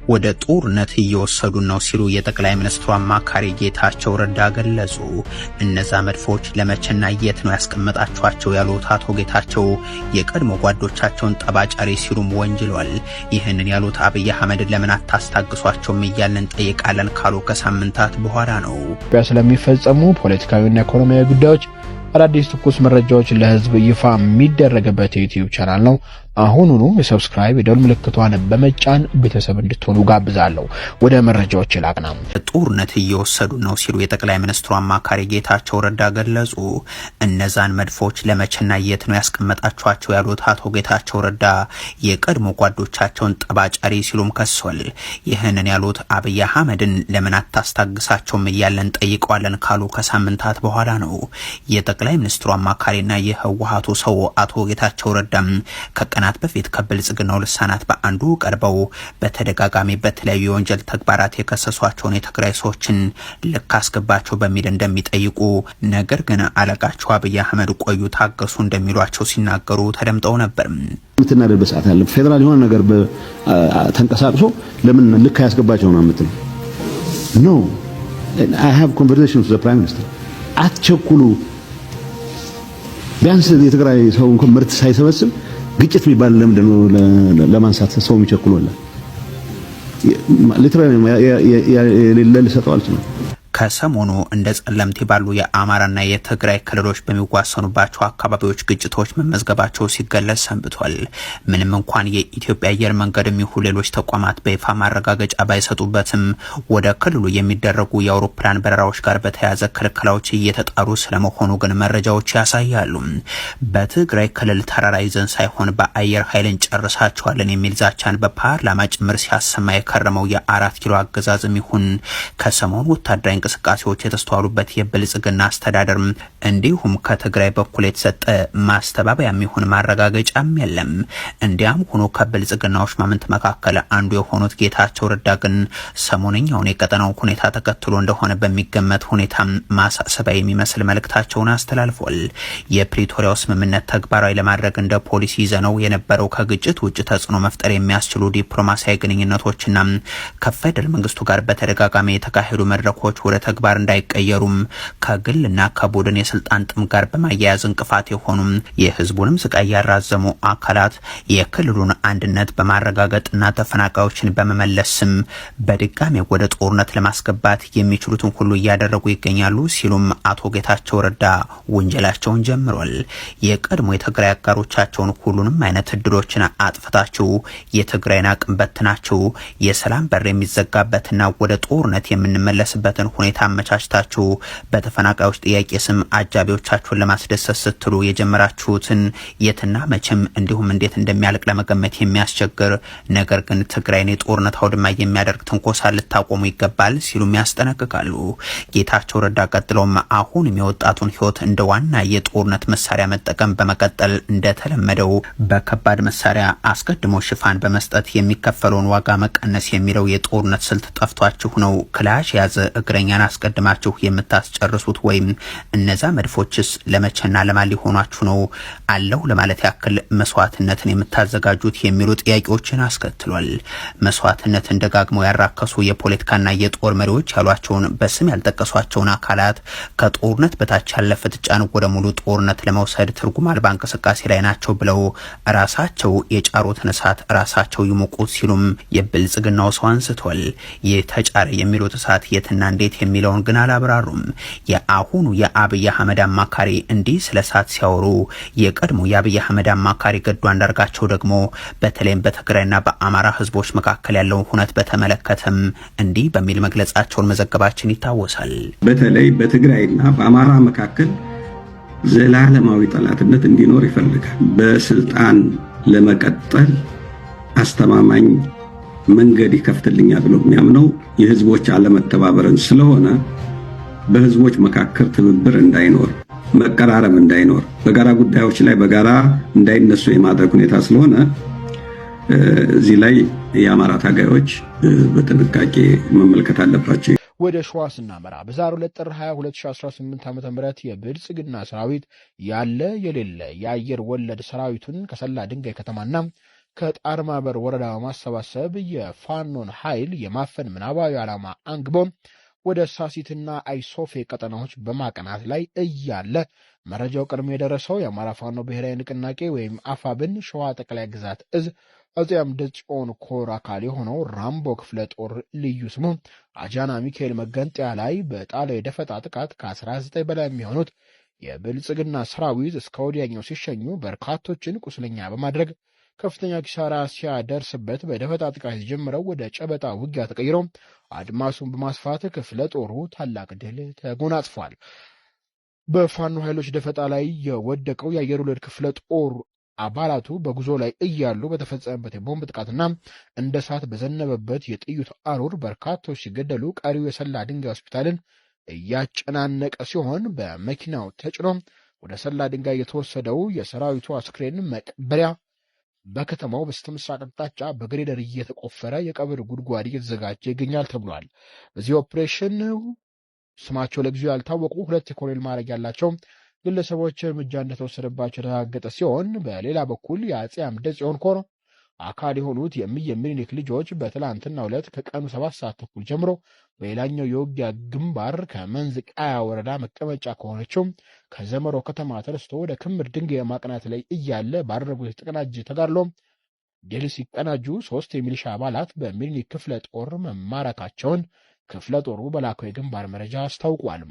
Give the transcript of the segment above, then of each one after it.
ወደ ጦርነት እየወሰዱ ነው ሲሉ የጠቅላይ ሚኒስትሩ አማካሪ ጌታቸው ረዳ ገለጹ። እነዛ መድፎች ለመቼና የት ነው ያስቀመጣቸዋቸው ያሉት አቶ ጌታቸው የቀድሞ ጓዶቻቸውን ጠባጫሪ ሲሉም ወንጅሏል። ይህንን ያሉት አብይ አህመድን ለምን አታስታግሷቸውም እያልን ጠይቃለን ካሉ ከሳምንታት በኋላ ነው። ስለሚፈጸሙ ፖለቲካዊና ኢኮኖሚያዊ ጉዳዮች አዳዲስ ትኩስ መረጃዎች ለህዝብ ይፋ የሚደረግበት ዩቲዩብ ቻናል ነው። አሁኑኑ የሰብስክራይብ የደወል ምልክቷን በመጫን ቤተሰብ እንድትሆኑ ጋብዛለሁ። ወደ መረጃዎች ላቅና። ጦርነት እየወሰዱ ነው ሲሉ የጠቅላይ ሚኒስትሩ አማካሪ ጌታቸው ረዳ ገለጹ። እነዛን መድፎች ለመቼና የት ነው ያስቀመጣቸዋቸው ያሉት አቶ ጌታቸው ረዳ የቀድሞ ጓዶቻቸውን ጠባጫሪ ሲሉም ከሷል። ይህንን ያሉት አብይ አህመድን ለምን አታስታግሳቸውም እያለን ጠይቀዋለን ካሉ ከሳምንታት በኋላ ነው። የጠቅላይ ሚኒስትሩ አማካሪና የህወሓቱ ሰው አቶ ጌታቸው ረዳም ከቀናት በፊት ከብልጽግናው ልሳናት በአንዱ ቀርበው በተደጋጋሚ በተለያዩ የወንጀል ተግባራት የከሰሷቸውን የትግራይ ሰዎችን ልክ አስገባቸው በሚል እንደሚጠይቁ፣ ነገር ግን አለቃቸው አብይ አህመድ ቆዩ ታገሱ እንደሚሏቸው ሲናገሩ ተደምጠው ነበር። ምትናደድ በሰዓት ያለ ፌደራል የሆነ ነገር ተንቀሳቅሶ ለምን ልክ ያስገባቸው ነው የምትል ኖ I have conversations with the prime minister አትቸኩሉ። ቢያንስ የትግራይ ሰው እንኳን ምርት ሳይሰበስብ ግጭት የሚባል ለምንድነው ለማንሳት ሰው የሚቸኩለው? ሊትራሊ የሌለ ልሰጠው አልችልም። ከሰሞኑ እንደ ጸለምቲ ባሉ የአማራና የትግራይ ክልሎች በሚዋሰኑባቸው አካባቢዎች ግጭቶች መመዝገባቸው ሲገለጽ ሰንብቷል። ምንም እንኳን የኢትዮጵያ አየር መንገድም ይሁን ሌሎች ተቋማት በይፋ ማረጋገጫ ባይሰጡበትም ወደ ክልሉ የሚደረጉ የአውሮፕላን በረራዎች ጋር በተያያዘ ክልከላዎች እየተጣሩ ስለመሆኑ ግን መረጃዎች ያሳያሉ። በትግራይ ክልል ተራራ ይዘን ሳይሆን በአየር ኃይልን ጨርሳቸዋለን የሚል ዛቻን በፓርላማ ጭምር ሲያሰማ የከረመው የአራት ኪሎ አገዛዝም ይሁን ከሰሞኑ ወታደራዊ እንቅስቃሴዎች የተስተዋሉበት የብልጽግና አስተዳደር እንዲሁም ከትግራይ በኩል የተሰጠ ማስተባበያ የሚሆን ማረጋገጫም የለም። እንዲያም ሆኖ ከብልጽግናዎች ማመንት መካከል አንዱ የሆኑት ጌታቸው ረዳ ግን ሰሞነኛውን የቀጠናው ሁኔታ ተከትሎ እንደሆነ በሚገመት ሁኔታ ማሳሰቢያ የሚመስል መልእክታቸውን አስተላልፏል። የፕሪቶሪያው ስምምነት ተግባራዊ ለማድረግ እንደ ፖሊሲ ይዘነው የነበረው ከግጭት ውጭ ተጽዕኖ መፍጠር የሚያስችሉ ዲፕሎማሲያዊ ግንኙነቶችና ከፌደራል መንግስቱ ጋር በተደጋጋሚ የተካሄዱ መድረኮች ወደ ተግባር እንዳይቀየሩም ከግልና ከቡድን የስልጣን ጥም ጋር በማያያዝ እንቅፋት የሆኑም የህዝቡንም ስቃይ ያራዘሙ አካላት የክልሉን አንድነት በማረጋገጥና ተፈናቃዮችን በመመለስም በድጋሚ ወደ ጦርነት ለማስገባት የሚችሉትን ሁሉ እያደረጉ ይገኛሉ ሲሉም አቶ ጌታቸው ረዳ ወንጀላቸውን ጀምሯል። የቀድሞ የትግራይ አጋሮቻቸውን ሁሉንም አይነት እድሎችን አጥፍታችሁ የትግራይን አቅም በትናችሁ የሰላም በር የሚዘጋበትና ወደ ጦርነት የምንመለስበትን ሁኔታ አመቻችታችሁ በተፈናቃዮች ጥያቄ ስም አጃቢዎቻችሁን ለማስደሰት ስትሉ የጀመራችሁትን የትና መቼም እንዲሁም እንዴት እንደሚያልቅ ለመገመት የሚያስቸግር ነገር ግን ትግራይን የጦርነት አውድማ የሚያደርግ ትንኮሳ ልታቆሙ ይገባል ሲሉም ያስጠነቅቃሉ። ጌታቸው ረዳ ቀጥሎም አሁን የወጣቱን ህይወት እንደ ዋና የጦርነት መሳሪያ መጠቀም በመቀጠል እንደተለመደው በከባድ መሳሪያ አስቀድሞ ሽፋን በመስጠት የሚከፈለውን ዋጋ መቀነስ የሚለው የጦርነት ስልት ጠፍቷችሁ ነው ክላሽ ያዘ እግረኛን አስቀድማችሁ የምታስጨርሱት ወይም እነዛ መድፎችስ ለመቼና ለማን ሊሆናችሁ ነው አለው ለማለት ያክል መስዋዕትነትን የምታዘጋጁት የሚሉ ጥያቄዎችን አስከትሏል። መስዋዕትነትን ደጋግመው ያራከሱ የፖለቲካና የጦር መሪዎች ያሏቸውን በስም ያልጠቀሷቸውን አካላት ከጦርነት በታች ያለ ፍጥጫን ወደ ሙሉ ጦርነት ለመውሰድ ትርጉም አልባ እንቅስቃሴ ላይ ናቸው ብለው ራሳቸው የጫሩትን እሳት ራሳቸው ይሞቁት ሲሉም የብልጽግናው ሰው አንስቷል። የተጫረ የሚሉት እሳት የትና እንዴት የሚለውን ግን አላብራሩም። የአሁኑ የአብይ አህመድ አማካሪ እንዲህ ስለ እሳት ሲያወሩ የቀድሞ የአብይ አህመድ አማካሪ ገዱ አንዳርጋቸው ደግሞ በተለይም በትግራይና በአማራ ህዝቦች መካከል ያለውን ሁነት በተመለከተም እንዲህ በሚል መግለጻቸውን መዘገባችን ይታወሳል። በተለይ በትግራይና በአማራ መካከል ዘላለማዊ ጠላትነት እንዲኖር ይፈልጋል። በስልጣን ለመቀጠል አስተማማኝ መንገድ ይከፍትልኛል ብሎ የሚያምነው የህዝቦች አለመተባበርን ስለሆነ በህዝቦች መካከል ትብብር እንዳይኖር፣ መቀራረብ እንዳይኖር፣ በጋራ ጉዳዮች ላይ በጋራ እንዳይነሱ የማድረግ ሁኔታ ስለሆነ እዚህ ላይ የአማራ ታጋዮች በጥንቃቄ መመልከት አለባቸው። ወደ ሸዋ ስናመራ በዛሬው ዕለት ጥር 22 2018 ዓ.ም የብልጽግና ሰራዊት ያለ የሌለ የአየር ወለድ ሰራዊቱን ከሰላ ድንጋይ ከተማና ከጣርማበር ወረዳ በማሰባሰብ የፋኖን ኃይል የማፈን ምናባዊ ዓላማ አንግቦ ወደ ሳሲትና አይሶፌ ቀጠናዎች በማቀናት ላይ እያለ መረጃው ቀድሞ የደረሰው የአማራ ፋኖ ብሔራዊ ንቅናቄ ወይም አፋብን ሸዋ ጠቅላይ ግዛት እዝ አፄ አምደ ጽዮን ኮር አካል የሆነው ራምቦ ክፍለ ጦር ልዩ ስሙ አጃና ሚካኤል መገንጠያ ላይ በጣለው የደፈጣ ጥቃት ከ19 በላይ የሚሆኑት የብልጽግና ሰራዊት እስከ ወዲያኛው ሲሸኙ በርካቶችን ቁስለኛ በማድረግ ከፍተኛ ኪሳራ ሲያደርስበት በደፈጣ ጥቃት የጀመረው ወደ ጨበጣ ውጊያ ተቀይሮ አድማሱን በማስፋት ክፍለ ጦሩ ታላቅ ድል ተጎናጽፏል። በፋኖ ኃይሎች ደፈጣ ላይ የወደቀው የአየር ወለድ ክፍለ ጦር አባላቱ በጉዞ ላይ እያሉ በተፈጸመበት የቦምብ ጥቃትና እንደ እሳት በዘነበበት የጥይት አሩር በርካቶች ሲገደሉ ቀሪው የሰላ ድንጋይ ሆስፒታልን እያጨናነቀ ሲሆን በመኪናው ተጭኖ ወደ ሰላ ድንጋይ የተወሰደው የሰራዊቱ አስክሬን መቀበሪያ በከተማው በስተምስራቅ አቅጣጫ በግሬደር እየተቆፈረ የቀብር ጉድጓድ እየተዘጋጀ ይገኛል ተብሏል። በዚህ ኦፕሬሽን ስማቸው ለጊዜው ያልታወቁ 2 የኮሎኔል ማዕረግ ያላቸው ግለሰቦች እርምጃ እንደተወሰደባቸው የተረጋገጠ ሲሆን በሌላ በኩል የአፄ አምደ ጽዮን ኮር አካል የሆኑት የሚኒሊክ ልጆች በትላንትናው ዕለት ከቀኑ 7 ሰዓት ተኩል ጀምሮ በሌላኛው የውጊያ ግንባር ከመንዝ ቃያ ወረዳ መቀመጫ ከሆነችው ከዘመሮ ከተማ ተነስቶ ወደ ክምር ድንጋይ ማቅናት ላይ እያለ ባደረጉት የተቀናጀ ተጋድሎ ድል ሲቀናጁ 3 የሚሊሻ አባላት በሚኒሊክ ክፍለ ጦር መማረካቸውን ክፍለ ጦሩ በላከው የግንባር መረጃ አስታውቋል።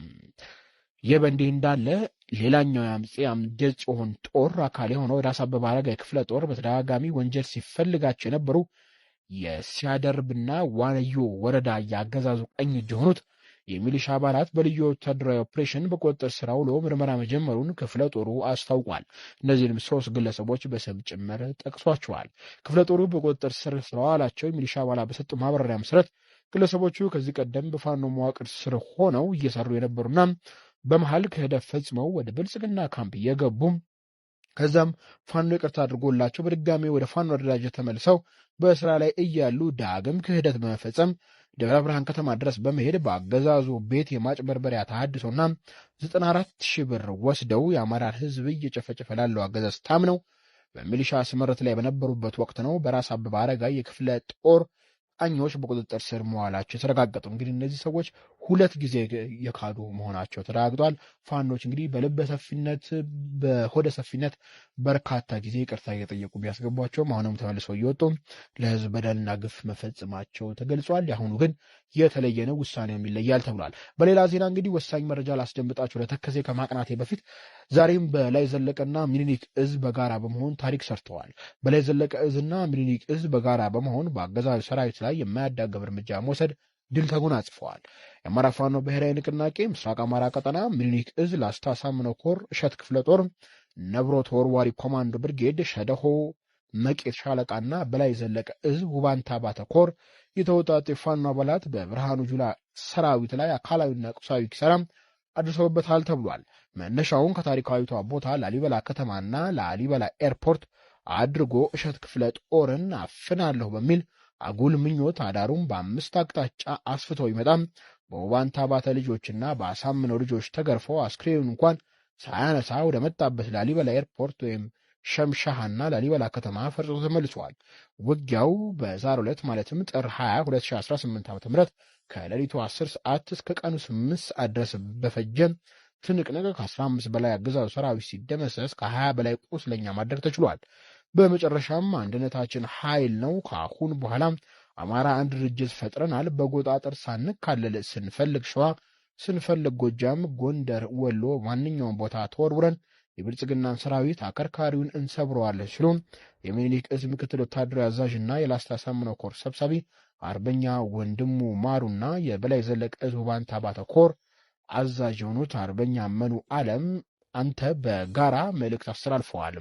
ይህ በእንዲህ እንዳለ ሌላኛው የአፄ አምደ ጽዮን ጦር አካል የሆነው ራስ አበበ አረጋይ ክፍለ ጦር በተደጋጋሚ ወንጀል ሲፈልጋቸው የነበሩ የሲያደርብና ዋነዮ ወረዳ ያገዛዙ ቀኝ እጅ የሆኑት የሚሊሻ አባላት በልዩ ወታደራዊ ኦፕሬሽን በቁጥጥር ስር ውሎ ምርመራ መጀመሩን ክፍለ ጦሩ አስታውቋል። እነዚህንም 3 ግለሰቦች በስም ጭምር ጠቅሷቸዋል። ክፍለ ጦሩ በቁጥጥር ስር ስለዋላቸው የሚሊሻ አባላት በሰጡ ማብራሪያ መሰረት ግለሰቦቹ ከዚህ ቀደም በፋኖ መዋቅር ስር ሆነው እየሰሩ የነበሩና በመሃል ክህደት ፈጽመው ወደ ብልጽግና ካምፕ እየገቡ ከዛም ፋኖ ይቅርታ አድርጎላቸው በድጋሚ ወደ ፋኖ አደራጀት ተመልሰው በስራ ላይ እያሉ ዳግም ክህደት በመፈጸም ደብረ ብርሃን ከተማ ድረስ በመሄድ በአገዛዙ ቤት የማጭበርበሪያ ተሐድሶና 94,000 ብር ወስደው የአማራን ሕዝብ እየጨፈጨፈ ላለው አገዛዝ ታምነው በሚሊሻ ስምረት ላይ በነበሩበት ወቅት ነው በራስ አበበ አረጋይ የክፍለ ጦር ቃኞች በቁጥጥር ስር መዋላቸው የተረጋገጡ። እንግዲህ እነዚህ ሰዎች 2 ጊዜ የካዱ መሆናቸው ተረጋግጧል። ፋኖች እንግዲህ በልበ ሰፊነት በሆደ ሰፊነት በርካታ ጊዜ ይቅርታ እየጠየቁ ቢያስገቧቸውም አሁንም ተመልሰው እየወጡ ለህዝብ በደልና ግፍ መፈጸማቸው ተገልጿል። ያሁኑ ግን የተለየ ነው፣ ውሳኔውም ይለያል ተብሏል። በሌላ ዜና እንግዲህ ወሳኝ መረጃ ላስደምጣችሁ ለተከዜ ከማቅናቴ በፊት ዛሬም በላይ ዘለቀና ሚኒሊክ እዝ በጋራ በመሆን ታሪክ ሰርተዋል። በላይ ዘለቀ እዝና ሚኒሊክ እዝ በጋራ በመሆን በአገዛዙ ሰራዊት ላይ የማያዳግም እርምጃ መውሰድ ድል ተጎናጽፈዋል። የአማራ ፋኖ ብሔራዊ ንቅናቄ ምስራቅ አማራ ቀጠና ሚኒሊክ እዝ ላስታ ሳምነው ኮር እሸት ክፍለ ጦር ነብሮ ተወርዋሪ ኮማንዶ ብርጌድ ሸደሆ መቄት ሻለቃና በላይ ዘለቀ እዝ ውባንታ ባተ ኮር የተወጣጡ የፋኖ አባላት በብርሃኑ ጁላ ሰራዊት ላይ አካላዊና ቁሳዊ ኪሳራ አድርሰውበታል ተብሏል። መነሻውን ከታሪካዊቷ ቦታ ላሊበላ ከተማና ላሊበላ ኤርፖርት አድርጎ እሸት ክፍለ ጦርን አፍናለሁ በሚል አጉል ምኞት አዳሩም በ5 አቅጣጫ አስፍቶ ይመጣም በውባንታ ባተ ልጆችና በአሳምነው ልጆች ተገርፎ አስክሬኑን እንኳን ሳያነሳ ወደ መጣበት ላሊበላ ኤርፖርት ወይም ሸምሻሃና ላሊበላ ከተማ ፈርጦ ተመልሷል። ውጊያው በዛሬው ዕለት ማለትም ጥር 20 2018 ዓ.ም ከሌሊቱ 10 ሰዓት እስከ ቀኑ 8 ሰዓት ድረስ በፈጀ ትንቅንቅ ከ15 በላይ አገዛዙ ሰራዊት ሲደመሰስ ከ20 በላይ ቁስለኛ ማድረግ ተችሏል። በመጨረሻም አንድነታችን ኃይል ነው፣ ከአሁን በኋላ አማራ አንድ ድርጅት ፈጥረናል፣ በጎጣጠር ሳንካለል ስንፈልግ ሸዋ፣ ስንፈልግ ጎጃም፣ ጎንደር፣ ወሎ ማንኛውም ቦታ ተወርውረን የብልጽግናን ሰራዊት አከርካሪውን እንሰብረዋለን ሲሉ የሚኒሊክ እዝ ምክትል ወታደራዊ አዛዥና የላስታ ሳምነው ኮር ሰብሳቢ አርበኛ ወንድሙ ማሩና የበላይ ዘለቀ እዝ ውባንታ ባተ ኮር አዛዥ የሆኑት አርበኛ መኑ ዓለም አንተ በጋራ መልእክት አስተላልፈዋል።